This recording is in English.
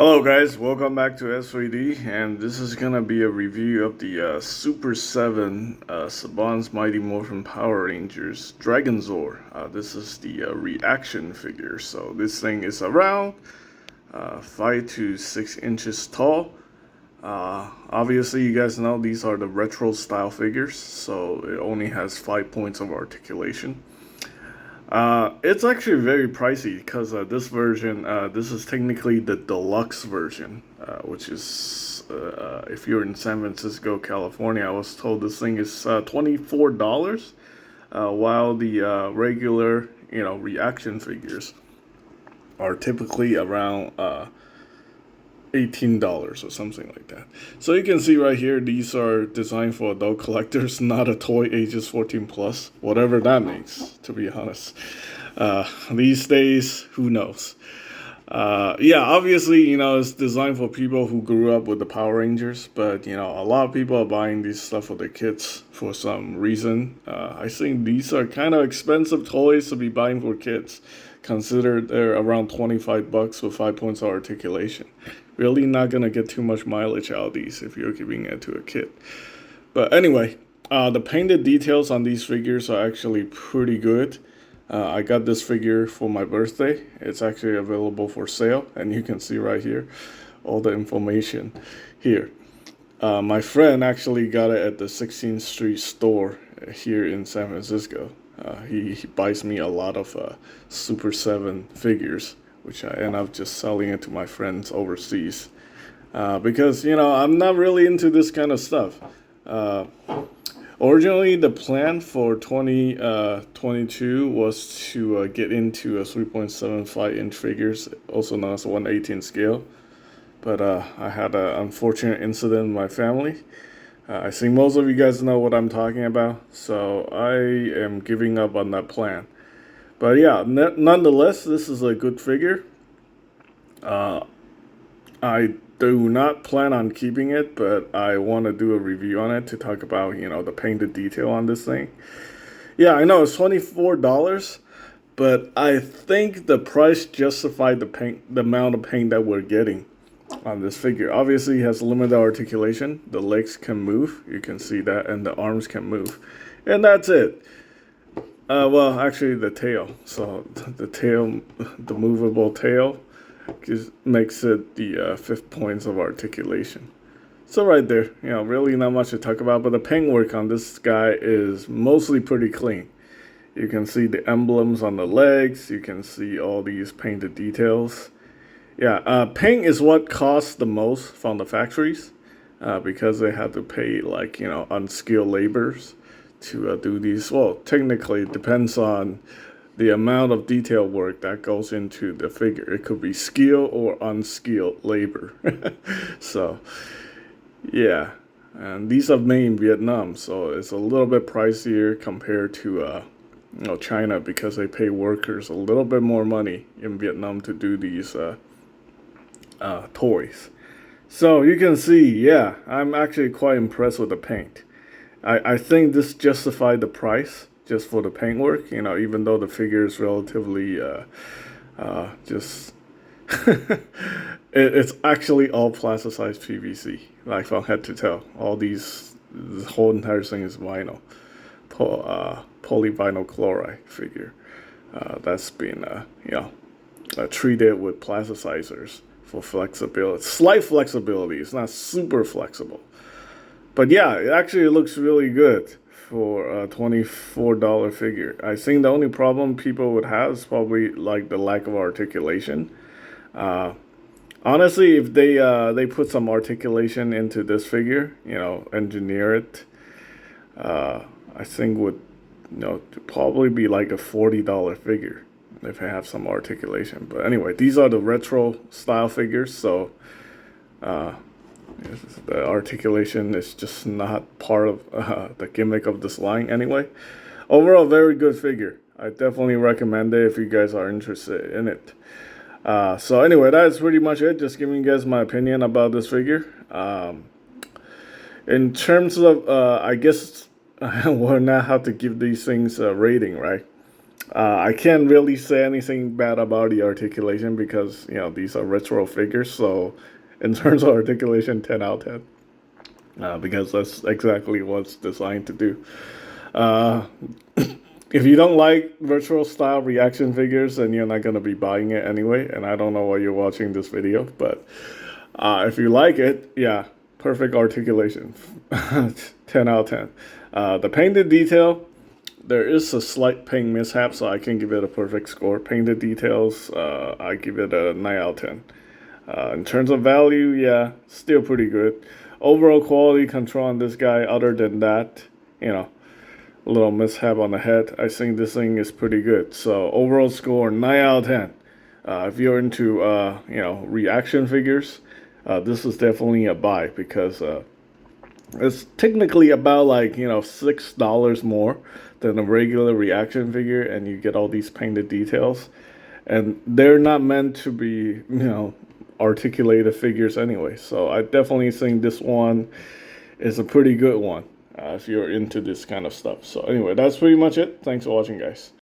Hello guys, welcome back to S3D, and this is gonna be a review of the Super 7 Saban's Mighty Morphin Power Rangers Dragonzord. This is the ReAction figure, so this thing is around 5 to 6 inches tall. Obviously, you guys know these are the retro style figures, so it only has 5 points of articulation. It's actually very pricey because this version, this is technically the deluxe version, which is, if you're in San Francisco, California, I was told this thing is $24, while the regular, ReAction figures are typically around $18 or something like that. So you can see right here, these are designed for adult collectors, not a toy ages 14 plus, whatever that means, to be honest. These days, who knows? Yeah, obviously, it's designed for people who grew up with the Power Rangers, but, a lot of people are buying these stuff for their kids for some reason. I think these are kind of expensive toys to be buying for kids. Consider they're around 25 bucks with 5 points of articulation. Really not going to get too much mileage out of these if you're giving it to a kid. But anyway, the painted details on these figures are actually pretty good. I got this figure for my birthday. It's actually available for sale, and you can see right here all the information here. My friend actually got it at the 16th Street store here in San Francisco. He buys me a lot of Super 7 figures, which I end up just selling it to my friends overseas. Because, I'm not really into this kind of stuff. Originally, the plan for 2022 was to get into a 3.75-inch figures, also known as 1/18 scale. But I had an unfortunate incident in my family. I think most of you guys know what I'm talking about, so I am giving up on that plan. But yeah, nonetheless, this is a good figure. I do not plan on keeping it, but I want to do a review on it to talk about, the painted detail on this thing. Yeah, I know it's $24, but I think the price justified the amount of paint that we're getting on this figure. Obviously, it has limited articulation. The legs can move. You can see that, and the arms can move. And that's it. Well, actually, the tail. So the tail, the movable tail, makes it the 5 points of articulation. So right there, really not much to talk about. But the paint work on this guy is mostly pretty clean. You can see the emblems on the legs. You can see all these painted details. Yeah, paint is what costs the most from the factories because they have to pay unskilled laborers to do these. Well, technically it depends on the amount of detail work that goes into the figure. It could be skilled or unskilled labor. So, yeah, and these are made in Vietnam, so it's a little bit pricier compared to China because they pay workers a little bit more money in Vietnam to do these toys. So you can see, yeah, I'm actually quite impressed with the paint. I think this justified the price just for the paint work, even though the figure is relatively just it's actually all plasticized PVC, like from head to toe. All this whole entire thing is vinyl, polyvinyl chloride figure that's been treated with plasticizers for flexibility, slight flexibility. It's not super flexible, but yeah, it actually looks really good for a $24 figure. I think the only problem people would have is probably like the lack of articulation. Honestly, if they put some articulation into this figure, engineer it, I think would probably be like a $40 figure if they have some articulation. But anyway, these are the retro style figures, so the articulation is just not part of the gimmick of this line anyway. Overall, very good figure. I definitely recommend it if you guys are interested in it. So anyway, that's pretty much it. Just giving you guys my opinion about this figure. In terms of, I guess we'll now have to give these things a rating, right? I can't really say anything bad about the articulation because these are retro figures. So in terms of articulation, 10 out of 10. Because that's exactly what's designed to do. Uh, if you don't like virtual style reaction figures, then you're not gonna be buying it anyway. And I don't know why you're watching this video, but if you like it, yeah, perfect articulation, 10 out of 10. The painted detail, there is a slight paint mishap, so I can give it a perfect score. Painted details, I give it a 9 out of 10. In terms of value, yeah, still pretty good. Overall quality control on this guy, other than that, a little mishap on the head, I think this thing is pretty good. So overall score, 9 out of 10. If you're into, reaction figures, this is definitely a buy because it's technically about like $6 more than a regular reaction figure, and you get all these painted details, and they're not meant to be articulated figures anyway. So I definitely think this one is a pretty good one if you're into this kind of stuff. So anyway, that's pretty much it. Thanks for watching, guys.